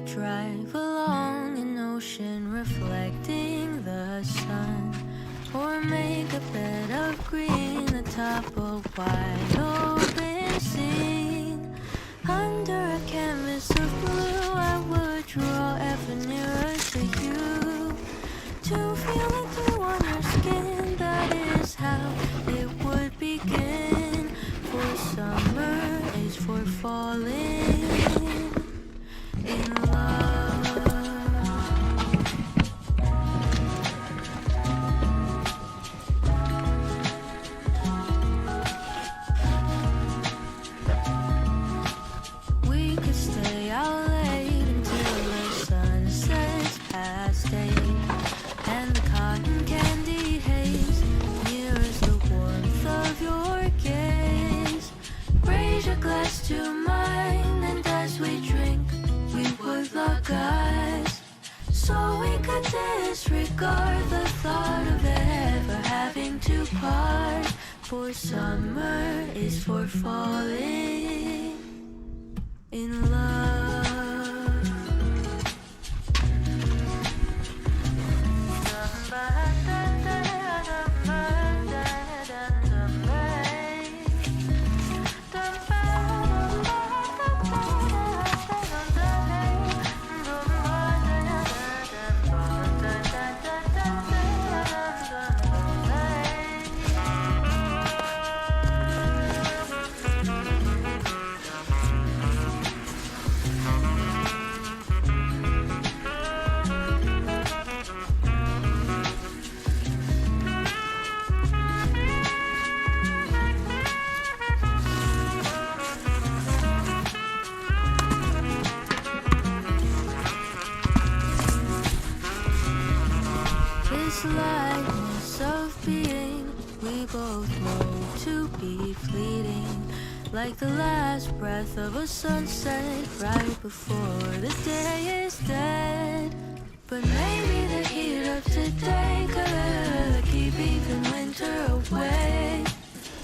could drive along an ocean reflecting the sun, or make a bed of green atop a wide open scene. Under a canvas of blue, I would draw ever nearer to you, to feel the glue on your skin. That is how it would begin. For summer is for falling in love. We could stay out late until the sun sets past 8, and the cotton candy haze mirrors the warmth of your gaze. Raise your glass to mine, and as we drink, we would lock eyes, so we could disregard the thought of ever having to part. For summer is for falling in love. This lightness of being, we both know to be fleeting, like the last breath of a sunset right before the day is dead. But maybe the heat of today could keep even winter away.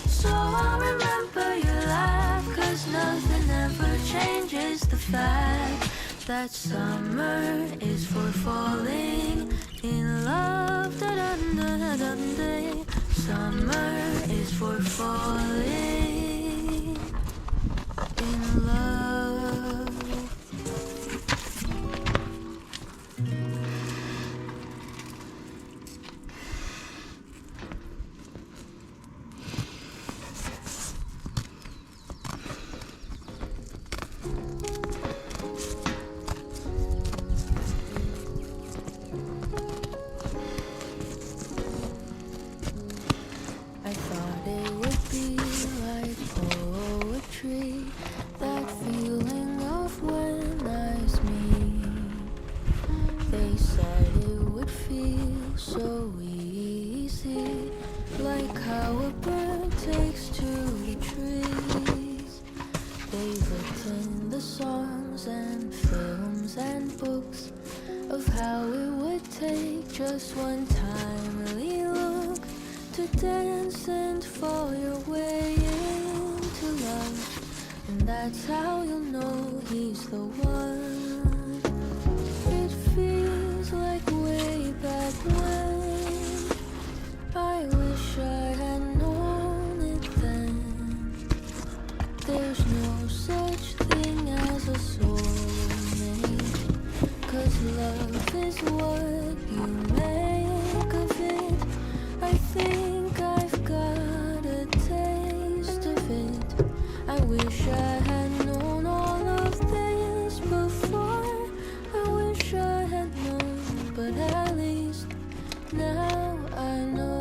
So I'll remember your laugh, 'cause nothing ever changes the fact that summer is for falling in love. Da-dun-da-dun-day. Summer is for falling in love. I thought it would be like poetry, that feeling of when eyes meet. They said it would feel so easy, like how a bird takes to the trees. They've written the songs and films and books of how it would take just one timely look to dance and fall your way into love. And that's how you'll know he's the one. It feels like way back when. I wish I had known it then. There's no such thing as a soulmate, 'cause love is what you make of it. I think I've got a taste of it. I wish I had known all of this before. I wish I had known, but at least now I know.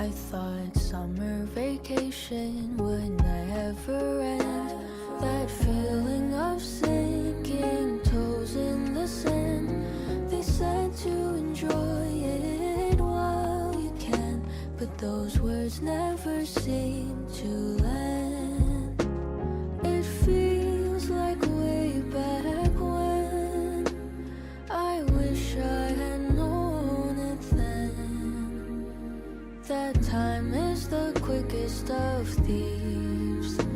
I thought summer vacation would never end. That feeling of sinking toes in the sand. They said to enjoy it while you can, but those words never seem to land. It feels like way back when. I wish I had known it then. That Time is the quickest of thieves.